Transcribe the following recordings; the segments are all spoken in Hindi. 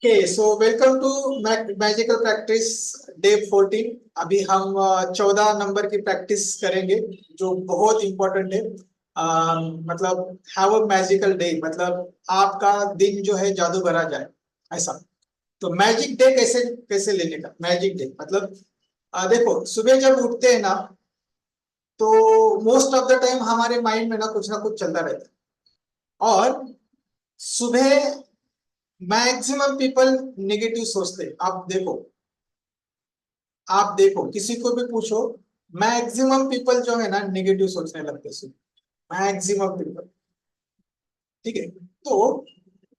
Okay, so welcome to magical practice day 14। अभी हम 14 नंबर की प्रैक्टिस करेंगे जो बहुत इंपॉर्टेंट है। मतलब हैव अ मैजिकल डे, मतलब आपका दिन जो है जादू भरा जाए ऐसा। तो मैजिक डे कैसे कैसे लेने का, मैजिक डे मतलब देखो, सुबह जब उठते हैं ना, तो मोस्ट ऑफ द टाइम हमारे माइंड में ना कुछ चलता रहता है। और सुबह मैक्सिमम पीपल नेगेटिव सोचते हैं। आप देखो किसी को भी पूछो, मैक्सिमम पीपल जो है ना नेगेटिव सोचने लगते हैं। मैक्सिमम पीपल, ठीक है। तो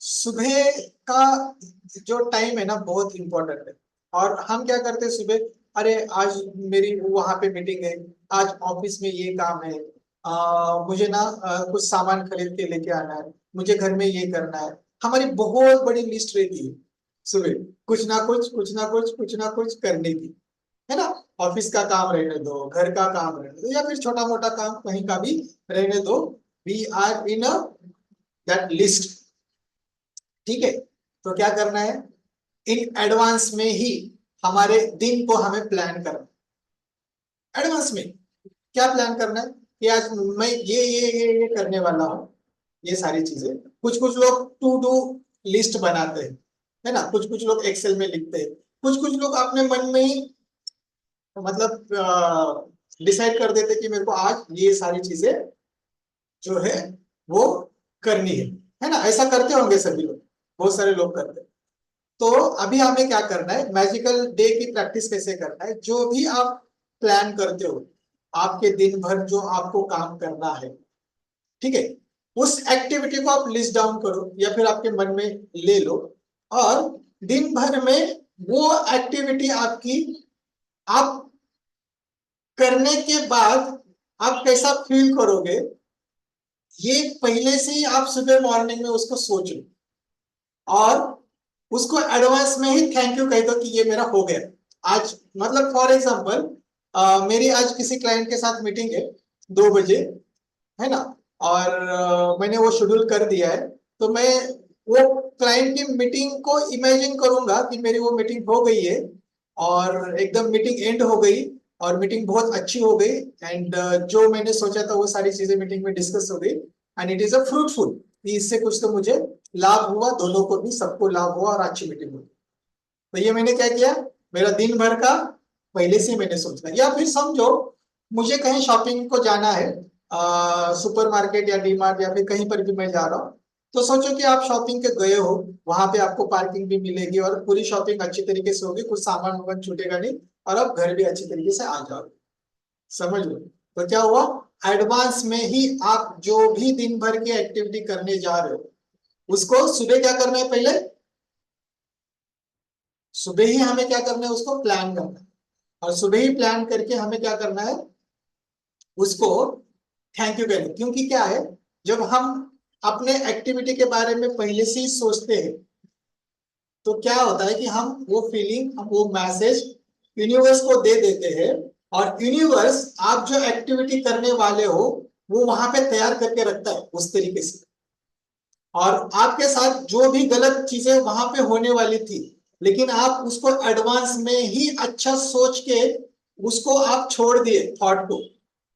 सुबह का जो टाइम है ना बहुत इंपॉर्टेंट है। और हम क्या करते हैं सुबह, अरे आज मेरी वहां पे मीटिंग है, आज ऑफिस में ये काम है, मुझे ना कुछ सामान खरीद के लेके आना है, मुझे घर में ये करना है। हमारी बहुत बड़ी लिस्ट रहती है सुबह, कुछ ना कुछ करने की, है ना। ऑफिस का काम रहने दो, घर का काम रहने दो, या फिर छोटा मोटा काम कहीं का भी रहने दो। We are in a that list, ठीक है। तो क्या करना है, इन एडवांस में ही हमारे दिन को हमें प्लान करना। एडवांस में क्या प्लान करना है कि आज मैं ये करने वाला हूँ, ये सारी चीजें। कुछ कुछ लोग टू डू लिस्ट बनाते हैं, है ना। कुछ कुछ लोग एक्सेल में लिखते हैं, कुछ कुछ लोग अपने मन में ही मतलब डिसाइड कर देते कि मेरे को आज ये सारी चीजें जो है वो करनी है ना। ऐसा करते होंगे सभी लोग, बहुत सारे लोग करते हैं। तो अभी हमें क्या करना है, मैजिकल डे की प्रैक्टिस कैसे करना है। जो भी आप प्लान करते हो, आपके दिन भर जो आपको काम करना है, ठीक है, उस एक्टिविटी को आप लिस्ट डाउन करो या फिर आपके मन में ले लो। और दिन भर में वो एक्टिविटी आपकी, आप करने के बाद आप कैसा फील करोगे, ये पहले से ही आप सुबह मॉर्निंग में उसको सोच लो। और उसको एडवांस में ही थैंक यू कह दो कि ये मेरा हो गया आज। मतलब फॉर एग्जांपल, मेरी आज किसी क्लाइंट के साथ मीटिंग है 2 बजे, है ना। और मैंने वो शेड्यूल कर दिया है। तो मैं वो क्लाइंट की मीटिंग को इमेजिन करूंगा कि मेरी वो मीटिंग हो गई है, और एकदम मीटिंग एंड हो गई, और मीटिंग बहुत अच्छी हो गई। एंड जो मैंने सोचा था वो सारी चीजें मीटिंग में डिस्कस हो गई। And it is a fruitful, इससे कुछ तो मुझे लाभ हुआ, दोनों को भी, सबको लाभ हुआ और अच्छी मीटिंग हुई। तो ये मैंने क्या किया, मेरा दिन भर का पहले से मैंने सोचा। या फिर समझो मुझे कहीं शॉपिंग को जाना है, सुपरमार्केट या डीमार्ट या फिर कहीं पर भी मैं जा रहा हूँ। तो सोचो कि आप शॉपिंग के गए हो, वहां पे आपको पार्किंग भी मिलेगी और पूरी शॉपिंग अच्छी तरीके से होगी, कुछ सामान वामान छूटेगा नहीं, और आप घर भी अच्छी तरीके से आ जाओगे। समझ लो। तो क्या हुआ, एडवांस में ही आप जो भी दिन भर की एक्टिविटी करने जा रहे हो, उसको सुबह क्या करना है, पहले सुबह ही हमें क्या करना है, उसको प्लान करना है। और सुबह ही प्लान करके हमें क्या करना है, उसको थैंक यू कहना है। क्योंकि क्या है, जब हम अपने एक्टिविटी के बारे में पहले से ही सोचते हैं, तो क्या होता है कि हम वो फीलिंग, हम वो मैसेज यूनिवर्स को दे देते हैं। और यूनिवर्स आप जो एक्टिविटी करने वाले हो वो वहां पे तैयार करके रखता है उस तरीके से। और आपके साथ जो भी गलत चीजें वहां पे होने वाली थी, लेकिन आप उसको एडवांस में ही अच्छा सोच के उसको आप छोड़ दिए थॉट को,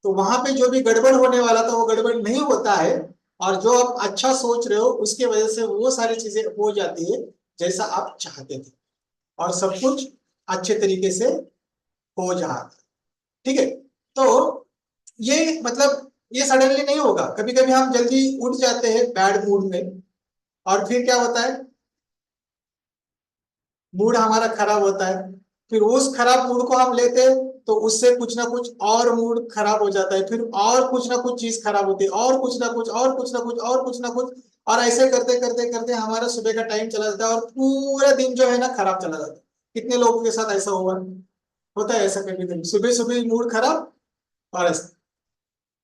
तो वहां पे जो भी गड़बड़ होने वाला था वो गड़बड़ नहीं होता है। और जो आप अच्छा सोच रहे हो उसके वजह से वो सारी चीजें हो जाती है जैसा आप चाहते थे, और सब कुछ अच्छे तरीके से हो जाता, ठीक है। तो ये मतलब ये सडनली नहीं होगा, कभी कभी हम जल्दी उठ जाते हैं बैड मूड में, और फिर क्या होता है, मूड हमारा खराब होता है। फिर उस खराब मूड को हम लेते हैं, तो उससे कुछ ना कुछ और मूड खराब हो जाता है, फिर और कुछ ना कुछ चीज खराब होती है, और कुछ ना कुछ और कुछ ना कुछ और कुछ ना कुछ। और ऐसे करते करते करते हमारा सुबह का टाइम चला जाता है और पूरा दिन जो है ना खराब चला जाता है। कितने लोगों के साथ ऐसा हुआ, होता है ऐसा कभी कभी, सुबह सुबह मूड खराब और ऐसा।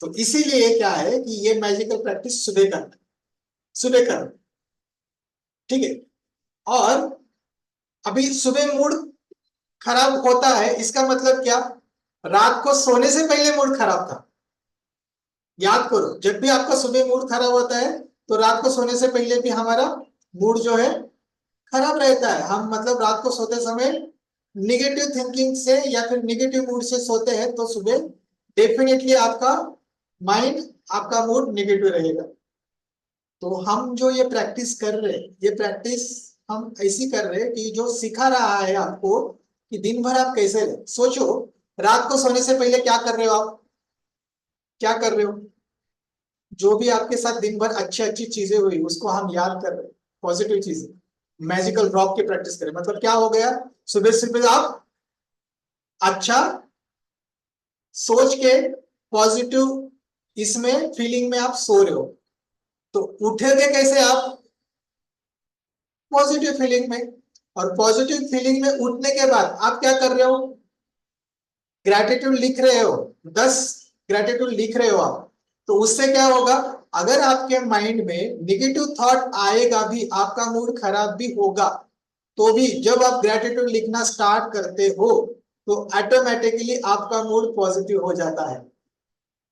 तो इसीलिए क्या है कि ये मैजिकल प्रैक्टिस सुबह करना, सुबह करना, ठीक है। और अभी सुबह मूड खराब होता है इसका मतलब क्या, रात को सोने से पहले मूड खराब था। याद करो, जब भी आपका सुबह मूड खराब होता है तो रात को सोने से पहले भी हमारा मूड जो है खराब रहता है। हम मतलब रात को सोते समय निगेटिव थिंकिंग से या फिर निगेटिव मूड से सोते हैं तो सुबह डेफिनेटली आपका माइंड, आपका मूड निगेटिव रहेगा। तो हम जो ये प्रैक्टिस कर रहे हैं, ये प्रैक्टिस हम ऐसी कर रहे हैं कि जो सिखा रहा है आपको कि दिन भर आप कैसे रहे। सोचो, रात को सोने से पहले क्या कर रहे हो आप, क्या कर रहे हो? जो भी आपके साथ दिन भर अच्छी अच्छी चीजें हुई उसको हम याद कर रहे हैं, पॉजिटिव चीजें। मैजिकल ड्रॉप की प्रैक्टिस करें, मतलब क्या हो गया, सुबह सुबह आप अच्छा सोच के पॉजिटिव इसमें फीलिंग में आप सो रहे हो, तो उठोगे कैसे आप, पॉजिटिव फीलिंग में। और पॉजिटिव फीलिंग में उठने के बाद आप क्या कर रहे हो, ग्रैटिट्यूड लिख रहे हो, 10 ग्रैटिट्यूड लिख रहे हो आप। तो उससे क्या होगा, अगर आपके माइंड में निगेटिव थॉट आएगा भी, आपका मूड खराब भी होगा, तो भी जब आप ग्रैटिट्यूड लिखना स्टार्ट करते हो तो ऑटोमेटिकली आपका मूड पॉजिटिव हो जाता है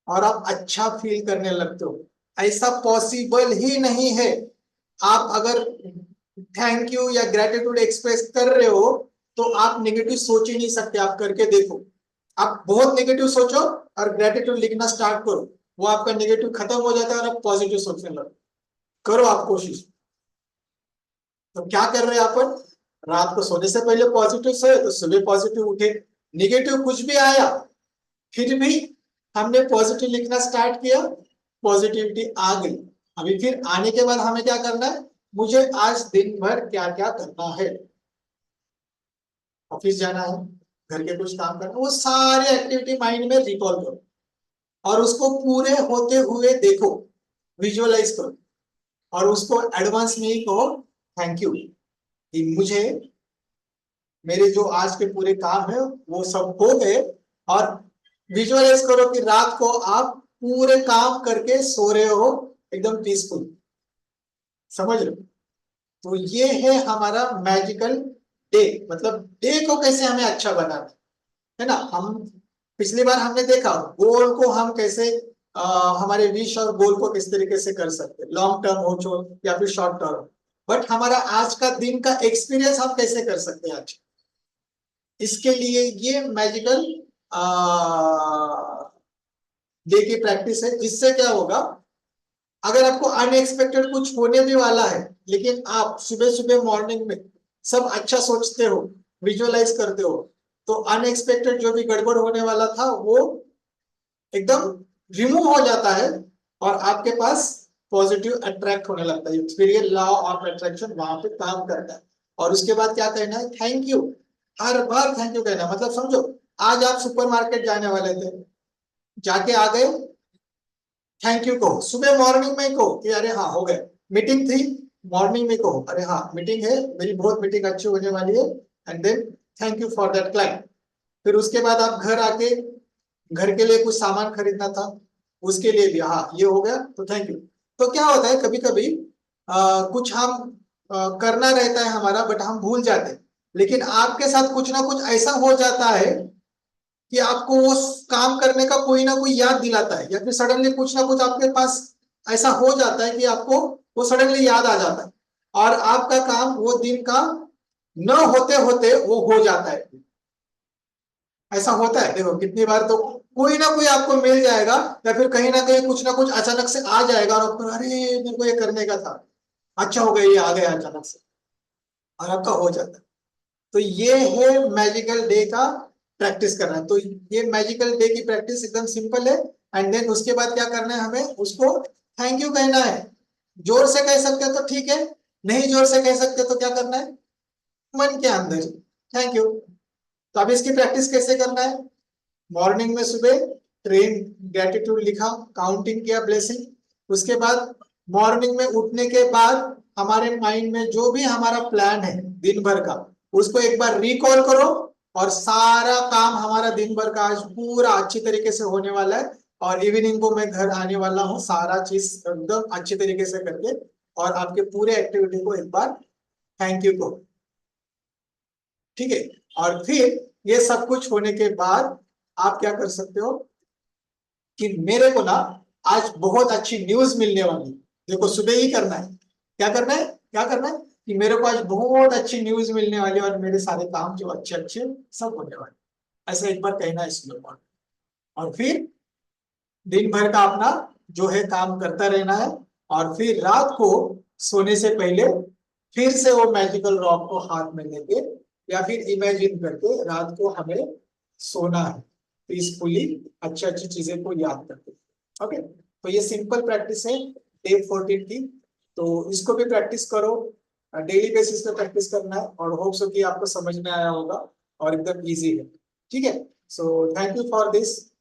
और आप अच्छा फील करने लगते हो। ऐसा पॉसिबल ही नहीं है। आप अगर थैंक यू या ग्रेटिट्यूड एक्सप्रेस कर रहे हो तो आप नेगेटिव सोच ही नहीं सकते। आप करके देखो, आप बहुत नेगेटिव सोचो और ग्रेटिट्यूड लिखना स्टार्ट करो, वो आपका नेगेटिव खत्म हो जाता है और आप पॉजिटिव सोचने लगो। करो आप कोशिश। तो क्या कर रहे हैं अपन, रात को सोने से पहले पॉजिटिव सोए तो सुबह पॉजिटिव उठे। निगेटिव कुछ भी आया फिर भी हमने पॉजिटिव लिखना स्टार्ट किया, पॉजिटिविटी आ गई। अभी फिर आने के बाद हमें क्या करना है, मुझे आज दिन भर क्या क्या करना है, ऑफिस जाना है, घर के कुछ काम करना है, वो सारे एक्टिविटी माइंड में रिकॉल करो और उसको पूरे होते हुए देखो, विजुअलाइज करो और उसको एडवांस में ही कहो थैंक यू कि मुझे मेरे जो आज के पूरे काम है वो सब हो गए। और विजुअलाइज करो कि रात को आप पूरे काम करके सो रहे हो एकदम पीसफुल। समझ रहे हो? तो ये है हमारा मैजिकल डे। मतलब डे को कैसे हमें अच्छा बनाना है ना। हम पिछली बार हमने देखा गोल को हम कैसे हमारे विश और गोल को किस तरीके से कर सकते हैं, लॉन्ग टर्म हो चो या फिर शॉर्ट टर्म। बट हमारा आज का दिन का एक्सपीरियंस हम कैसे कर सकते हैं आज, इसके लिए ये मैजिकल डे की प्रैक्टिस है। जिससे क्या होगा, अगर आपको अनएक्सपेक्टेड कुछ होने भी वाला है लेकिन आप सुबह सुबह मॉर्निंग में सब अच्छा सोचते हो, विजुअलाइज करते हो, तो अनएक्सपेक्टेड जो भी गड़बड़ होने वाला था वो एकदम रिमूव हो जाता है और आपके पास पॉजिटिव अट्रैक्ट होने लगता है। फिर ये लॉ ऑफ अट्रैक्शन वहां पे काम करता है। और उसके बाद क्या कहना है, thank you. Her bar thank you कहना, मतलब समझो आज आप सुपरमार्केट जाने वाले थे, जाके आ गए, थैंक यू कहो, सुबह मॉर्निंग में ही कहो कि अरे हाँ हो गए। मीटिंग थी, मॉर्निंग में कहो अरे हाँ मीटिंग है, मेरी बहुत मीटिंग अच्छी होने वाली है, and then thank you for that client. फिर उसके बाद आप घर आके घर के लिए कुछ सामान खरीदना था, उसके लिए भी हाँ ये हो गया तो थैंक यू। तो क्या होता है कभी कभी कुछ हम करना रहता है हमारा बट हम भूल जाते हैं। लेकिन आपके साथ कुछ ना कुछ ऐसा हो जाता है कि आपको वो काम करने का कोई ना कोई याद दिलाता है, या फिर सडनली कुछ ना कुछ आपके पास ऐसा हो जाता है कि आपको वो सडनली याद आ जाता है और आपका काम वो दिन का न होते होते वो हो जाता है। ऐसा होता है, देखो कितनी बार तो कोई ना कोई आपको मिल जाएगा या फिर कहीं ना कुछ अचानक से आ जाएगा और आपको अरे मेरे को ये करने का था, अच्छा हो गया ये आ गया अचानक से और आपका हो जाता है। तो ये है मैजिकल डे का प्रैक्टिस करना है। तो ये मैजिकल डे की प्रैक्टिस एकदम सिंपल है। एंड देन उसके बाद क्या करना है, हमें उसको थैंक यू कहना है। जोर से कह सकते हो तो ठीक है, नहीं जोर से कह सकते तो क्या करना है, मन के अंदर थैंक यू। तो अब इसकी प्रैक्टिस कैसे करना है, मॉर्निंग में सुबह ट्रेन ग्रेटिट्यूड लिखा, काउंटिंग किया ब्लेसिंग। उसके बाद मॉर्निंग में उठने के बाद हमारे माइंड में जो भी हमारा प्लान है दिन भर का उसको एक बार रिकॉल करो और सारा काम हमारा दिन भर का आज पूरा अच्छी तरीके से होने वाला है। और इवनिंग को मैं घर आने वाला हूँ सारा चीज एकदम अच्छी तरीके से करके, और आपके पूरे एक्टिविटी को एक बार थैंक यू कहो। ठीक है, और फिर ये सब कुछ होने के बाद आप क्या कर सकते हो कि मेरे को ना आज बहुत अच्छी न्यूज मिलने वाली है। देखो सुबह ही करना है, क्या करना है, क्या करना है कि मेरे को आज बहुत अच्छी न्यूज मिलने वाली है और मेरे सारे काम जो अच्छे अच्छे सब होने वाले, ऐसा एक बार कहना है स्लो मॉड। और फिर दिन भर का अपना जो है काम करता रहना है, और फिर रात को सोने से पहले फिर से वो मैजिकल रॉक को हाथ में लेके या फिर इमेजिन करके रात को हमें सोना है पीसफुली, अच्छी अच्छी चीजें को याद करके। ओके, तो ये सिंपल प्रैक्टिस है डे 14 की। तो इसको भी प्रैक्टिस करो, डेली बेसिस पे प्रैक्टिस करना है, और होप्स हो कि आपको समझ में आया होगा और एकदम इजी है। ठीक है, so thank you for this.